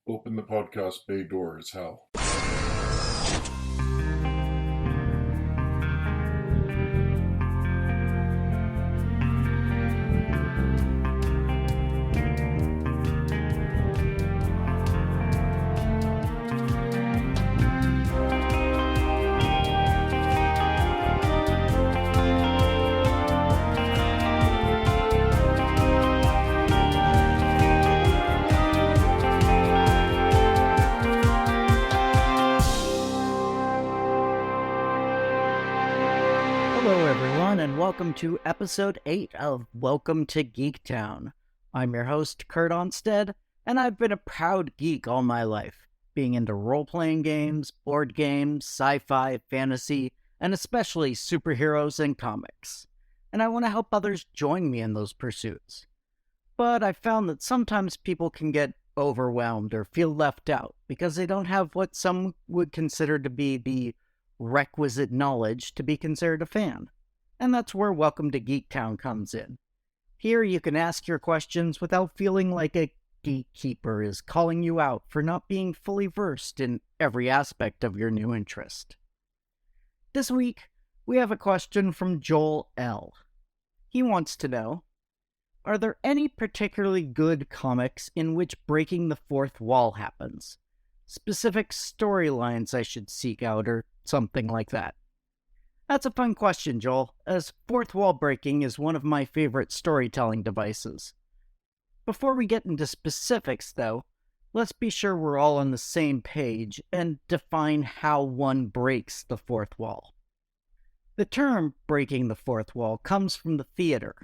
Open the podcast bay door as hell. Hello, everyone, and welcome to episode 8 of Welcome to Geektown. I'm your host, Kurt Onstead, and I've been a proud geek all my life, being into role-playing games, board games, sci-fi, fantasy, and especially superheroes and comics. And I want to help others join me in those pursuits. But I found that sometimes people can get overwhelmed or feel left out because they don't have what some would consider to be the requisite knowledge to be considered a fan. And that's where Welcome to Geektown comes in. Here you can ask your questions without feeling like a gatekeeper is calling you out for not being fully versed in every aspect of your new interest. This week, we have a question from Joel L. He wants to know, are there any particularly good comics in which breaking the fourth wall happens? Specific storylines I should seek out, or something like that. That's a fun question, Joel, as fourth wall breaking is one of my favorite storytelling devices. Before we get into specifics, though, let's be sure we're all on the same page and define how one breaks the fourth wall. The term breaking the fourth wall comes from the theater.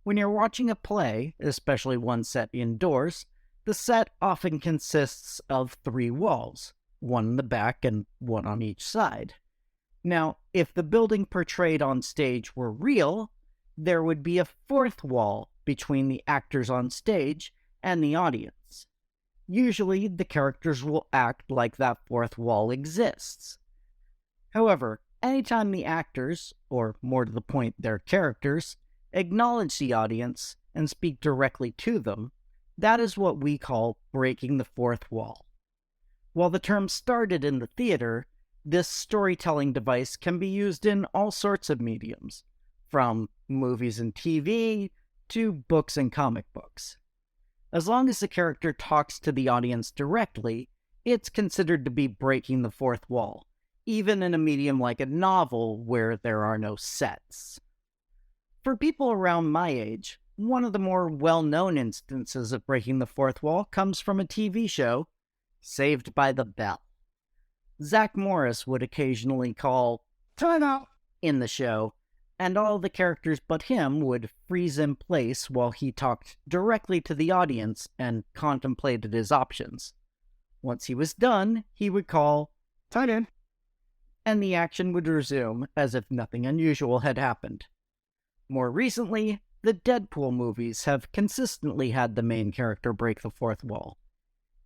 When you're watching a play, especially one set indoors, the set often consists of 3 walls, one in the back and one on each side. Now, if the building portrayed on stage were real, there would be a 4th wall between the actors on stage and the audience. Usually, the characters will act like that 4th wall exists. However, anytime the actors, or more to the point their characters, acknowledge the audience and speak directly to them, that is what we call breaking the 4th wall. While the term started in the theater, this storytelling device can be used in all sorts of mediums, from movies and TV to books and comic books. As long as the character talks to the audience directly, it's considered to be breaking the 4th wall, even in a medium like a novel where there are no sets. For people around my age, one of the more well-known instances of breaking the 4th wall comes from a TV show, Saved by the Bell. Zach Morris would occasionally call, "Time out!" in the show, and all the characters but him would freeze in place while he talked directly to the audience and contemplated his options. Once he was done, he would call, "Time in," and the action would resume as if nothing unusual had happened. More recently, the Deadpool movies have consistently had the main character break the 4th wall.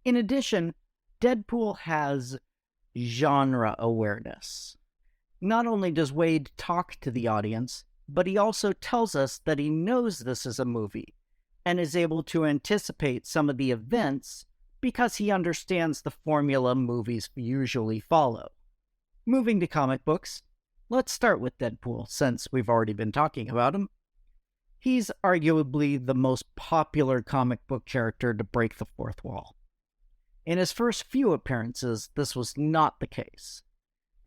In addition, Deadpool has genre awareness. Not only does Wade talk to the audience, but he also tells us that he knows this is a movie, and is able to anticipate some of the events because he understands the formula movies usually follow. Moving to comic books, let's start with Deadpool, since we've already been talking about him. He's arguably the most popular comic book character to break the 4th wall. In his first few appearances, this was not the case.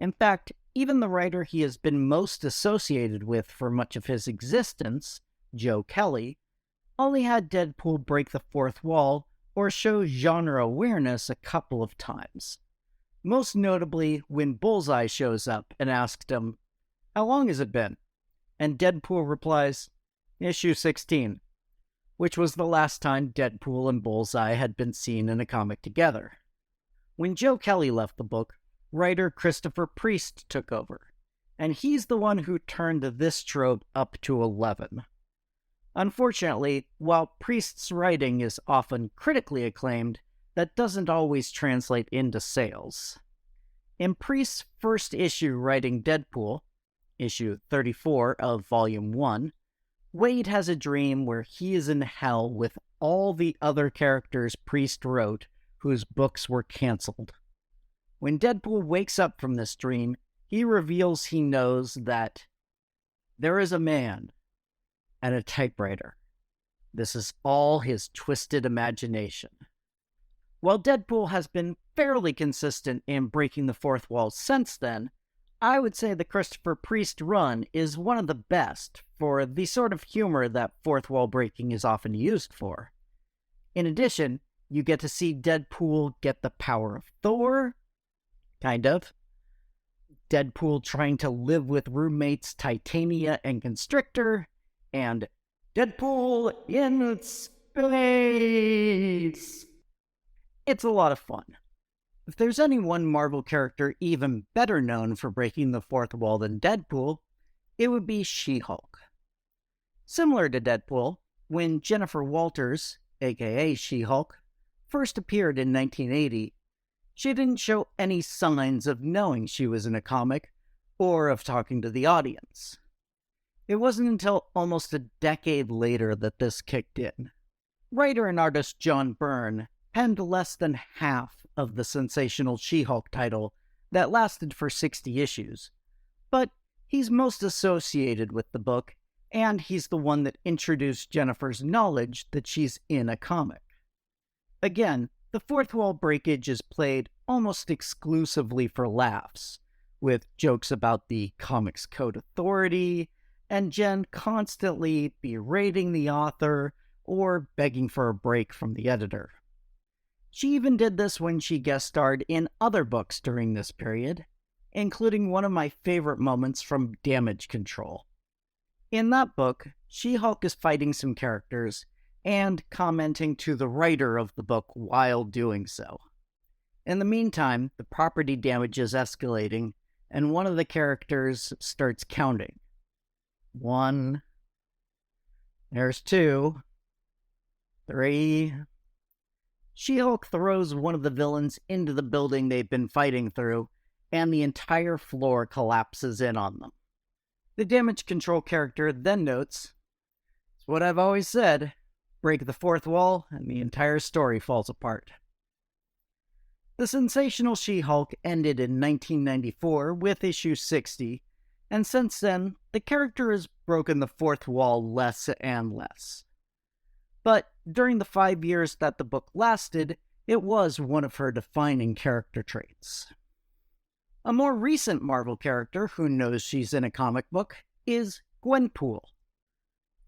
In fact, even the writer he has been most associated with for much of his existence, Joe Kelly, only had Deadpool break the 4th wall or show genre awareness a couple of times. Most notably when Bullseye shows up and asks him, "How long has it been?" And Deadpool replies, "Issue 16, which was the last time Deadpool and Bullseye had been seen in a comic together. When Joe Kelly left the book, writer Christopher Priest took over, and he's the one who turned this trope up to 11. Unfortunately, while Priest's writing is often critically acclaimed, that doesn't always translate into sales. In Priest's first issue writing Deadpool, issue 34 of Volume 1, Wade has a dream where he is in hell with all the other characters Priest wrote whose books were canceled. When Deadpool wakes up from this dream, he reveals he knows that there is a man and a typewriter. This is all his twisted imagination. While Deadpool has been fairly consistent in breaking the fourth wall since then, I would say the Christopher Priest run is one of the best for the sort of humor that fourth wall breaking is often used for. In addition, you get to see Deadpool get the power of Thor, kind of. Deadpool trying to live with roommates Titania and Constrictor, and Deadpool in space. It's a lot of fun. If there's any one Marvel character even better known for breaking the fourth wall than Deadpool, it would be She-Hulk. Similar to Deadpool, when Jennifer Walters, aka She-Hulk, first appeared in 1980, she didn't show any signs of knowing she was in a comic or of talking to the audience. It wasn't until almost a decade later that this kicked in. Writer and artist John Byrne penned less than half of the sensational She-Hulk title that lasted for 60 issues, but he's most associated with the book, and he's the one that introduced Jennifer's knowledge that she's in a comic. Again, the fourth wall breakage is played almost exclusively for laughs, with jokes about the Comics Code Authority, and Jen constantly berating the author or begging for a break from the editor. She even did this when she guest starred in other books during this period, including one of my favorite moments from Damage Control. In that book, She-Hulk is fighting some characters and commenting to the writer of the book while doing so. In the meantime, the property damage is escalating, and one of the characters starts counting. 1, there's 2, 3... She-Hulk throws one of the villains into the building they've been fighting through, and the entire floor collapses in on them. The Damage Control character then notes, "It's what I've always said, break the fourth wall, and the entire story falls apart." The sensational She-Hulk ended in 1994 with issue 60, and since then, the character has broken the fourth wall less and less. But during the 5 years that the book lasted, it was one of her defining character traits. A more recent Marvel character who knows she's in a comic book is Gwenpool.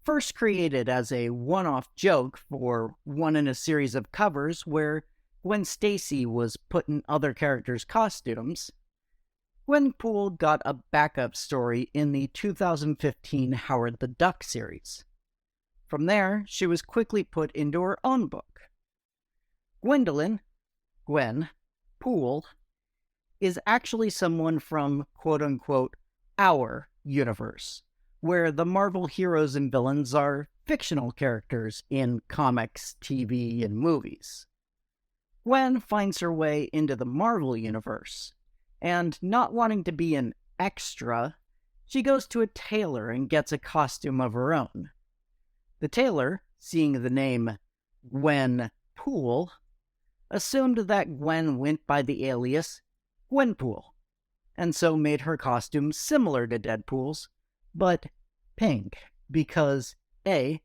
First created as a one-off joke for one in a series of covers where Gwen Stacy was put in other characters' costumes, Gwenpool got a backup story in the 2015 Howard the Duck series. From there, she was quickly put into her own book. Gwen, Pool, is actually someone from quote-unquote our universe, where the Marvel heroes and villains are fictional characters in comics, TV, and movies. Gwen finds her way into the Marvel universe, and not wanting to be an extra, she goes to a tailor and gets a costume of her own. The tailor, seeing the name Gwen Pool, assumed that Gwen went by the alias Gwenpool, and so made her costume similar to Deadpool's, but pink, because A,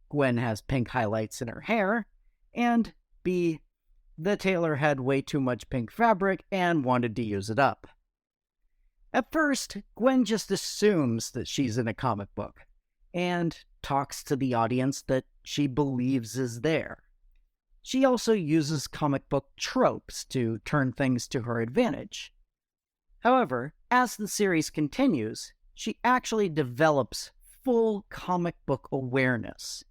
Gwen has pink highlights in her hair, and B, the tailor had way too much pink fabric and wanted to use it up. At first, Gwen just assumes that she's in a comic book, and talks to the audience that she believes is there. She also uses comic book tropes to turn things to her advantage. However, as the series continues, she actually develops full comic book awareness,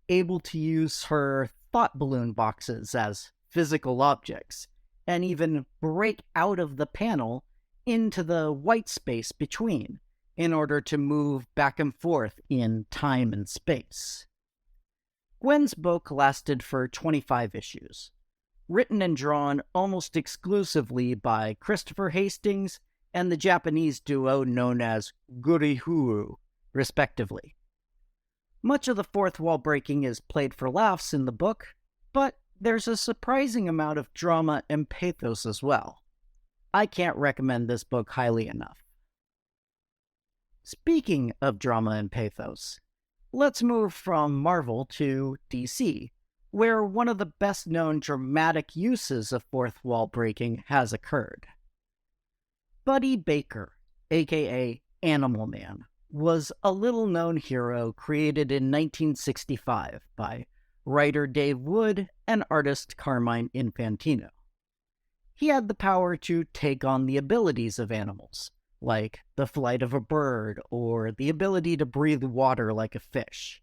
able to use her thought balloon boxes as physical objects, and even break out of the panel into the white space between, in order to move back and forth in time and space. Gwen's book lasted for 25 issues, written and drawn almost exclusively by Christopher Hastings and the Japanese duo known as Gurihuru, respectively. Much of the fourth wall breaking is played for laughs in the book, but there's a surprising amount of drama and pathos as well. I can't recommend this book highly enough. Speaking of drama and pathos, let's move from Marvel to DC, where one of the best-known dramatic uses of fourth wall breaking has occurred. Buddy Baker, aka Animal Man, was a little-known hero created in 1965 by writer Dave Wood and artist Carmine Infantino. He had the power to take on the abilities of animals, like the flight of a bird or the ability to breathe water like a fish,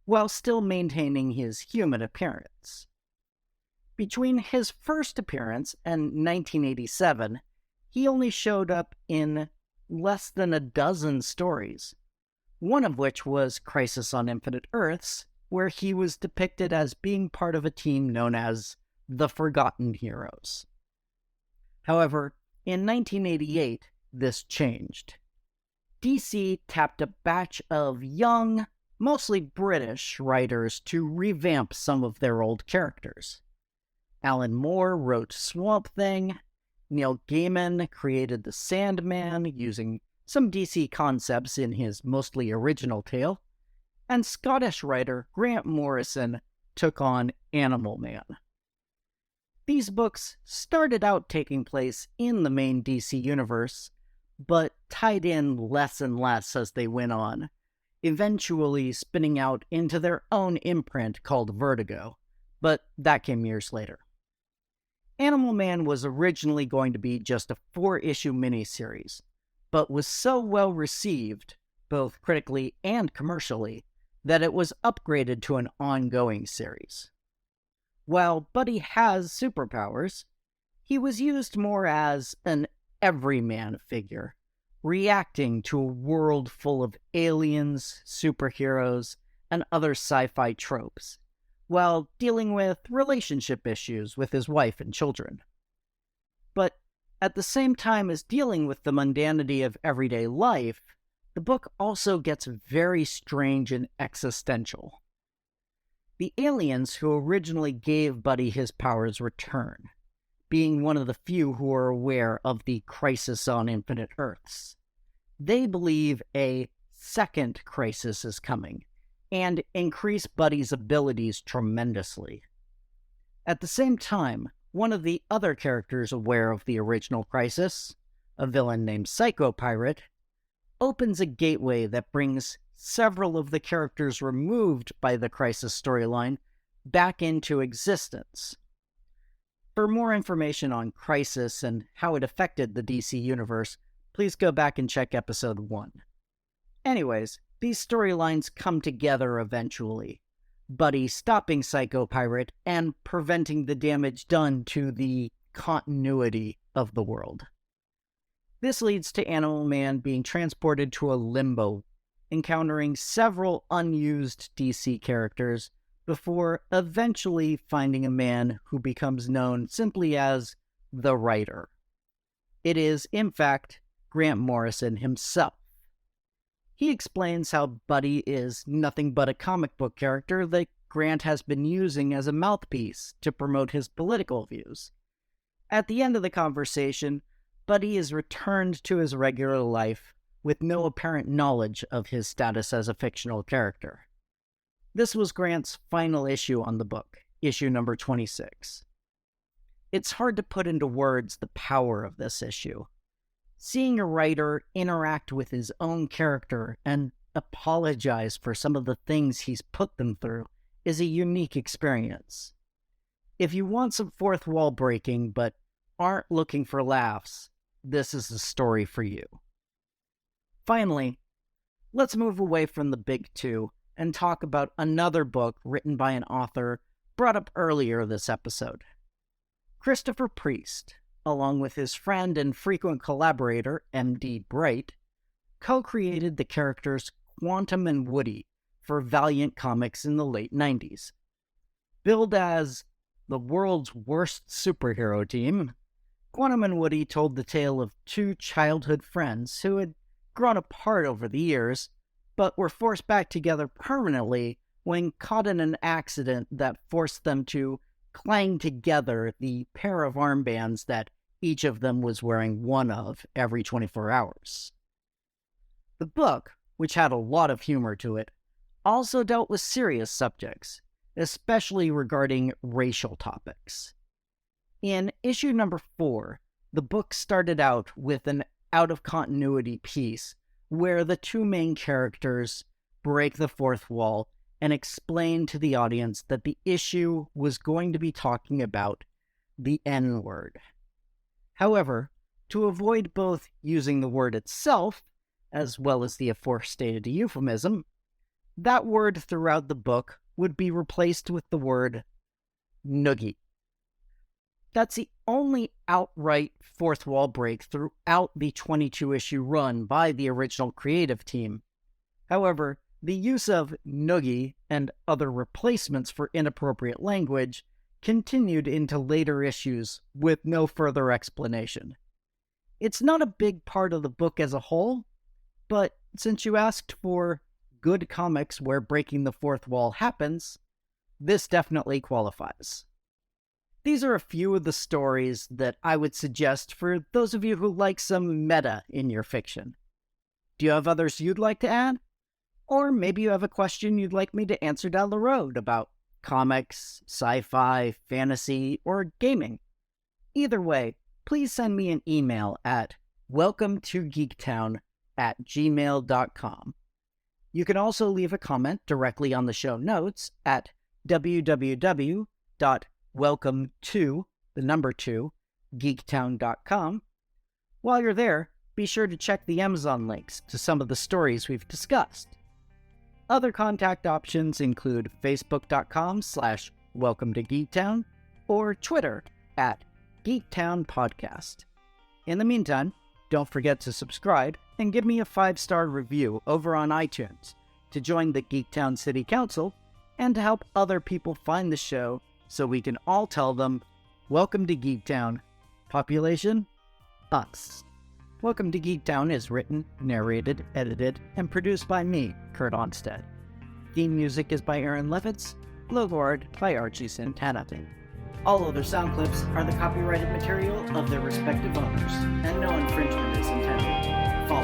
while still maintaining his human appearance. Between his first appearance and 1987, he only showed up in less than a dozen stories, one of which was Crisis on Infinite Earths, where he was depicted as being part of a team known as the Forgotten Heroes. However, in 1988, this changed. DC tapped a batch of young, mostly British writers to revamp some of their old characters. Alan Moore wrote Swamp Thing, Neil Gaiman created the Sandman using some DC concepts in his mostly original tale, and Scottish writer Grant Morrison took on Animal Man. These books started out taking place in the main DC universe, but tied in less and less as they went on, eventually spinning out into their own imprint called Vertigo, but that came years later. Animal Man was originally going to be just a 4-issue miniseries, but was so well received, both critically and commercially, that it was upgraded to an ongoing series. While Buddy has superpowers, he was used more as an everyman figure, reacting to a world full of aliens, superheroes, and other sci-fi tropes, while dealing with relationship issues with his wife and children. But at the same time as dealing with the mundanity of everyday life, the book also gets very strange and existential. The aliens who originally gave Buddy his powers return, being one of the few who are aware of the Crisis on Infinite Earths. They believe a second crisis is coming, and increase Buddy's abilities tremendously. At the same time, one of the other characters aware of the original crisis, a villain named Psycho Pirate, opens a gateway that brings several of the characters removed by the Crisis storyline back into existence. For more information on Crisis and how it affected the DC universe, please go back and check episode 1. Anyways, these storylines come together eventually, Buddy stopping Psycho Pirate and preventing the damage done to the continuity of the world. This leads to Animal Man being transported to a limbo, encountering several unused DC characters before eventually finding a man who becomes known simply as the Writer. It is, in fact, Grant Morrison himself. He explains how Buddy is nothing but a comic book character that Grant has been using as a mouthpiece to promote his political views. At the end of the conversation, Buddy is returned to his regular life with no apparent knowledge of his status as a fictional character. This was Grant's final issue on the book, issue number 26. It's hard to put into words the power of this issue. Seeing a writer interact with his own character and apologize for some of the things he's put them through is a unique experience. If you want some fourth wall breaking but aren't looking for laughs, this is the story for you. Finally, let's move away from the big two and talk about another book written by an author brought up earlier this episode. Christopher Priest, along with his friend and frequent collaborator, M.D. Bright, co-created the characters Quantum and Woody for Valiant Comics in the late 90s. Billed as the world's worst superhero team, Quantum and Woody told the tale of two childhood friends who had grown apart over the years, but were forced back together permanently when caught in an accident that forced them to clang together the pair of armbands that each of them was wearing one of every 24 hours. The book, which had a lot of humor to it, also dealt with serious subjects, especially regarding racial topics. In issue number 4, the book started out with an out-of-continuity piece where the two main characters break the fourth wall and explain to the audience that the issue was going to be talking about the N-word. However, to avoid both using the word itself, as well as the aforestated euphemism, that word throughout the book would be replaced with the word noogie. That's the only outright fourth wall break throughout the 22-issue run by the original creative team. However, the use of noogie and other replacements for inappropriate language continued into later issues with no further explanation. It's not a big part of the book as a whole, but since you asked for good comics where breaking the fourth wall happens, this definitely qualifies. These are a few of the stories that I would suggest for those of you who like some meta in your fiction. Do you have others you'd like to add? Or maybe you have a question you'd like me to answer down the road about comics, sci-fi, fantasy, or gaming. Either way, please send me an email at welcometogeektown@gmail.com. You can also leave a comment directly on the show notes at www.welcome2geektown.com. While you're there, be sure to check the Amazon links to some of the stories we've discussed. Other contact options include facebook.com/welcometogeektown or Twitter @geektownpodcast. In the meantime, don't forget to subscribe and give me a 5-star review over on iTunes to join the Geektown City Council and to help other people find the show so we can all tell them, welcome to Geektown. Population? Us. Welcome to Geektown is written, narrated, edited, and produced by me, Kurt Onstead. Theme music is by Aaron Levitz, logo art by Archie Santana. All other sound clips are the copyrighted material of their respective owners, and no infringement is intended. Follow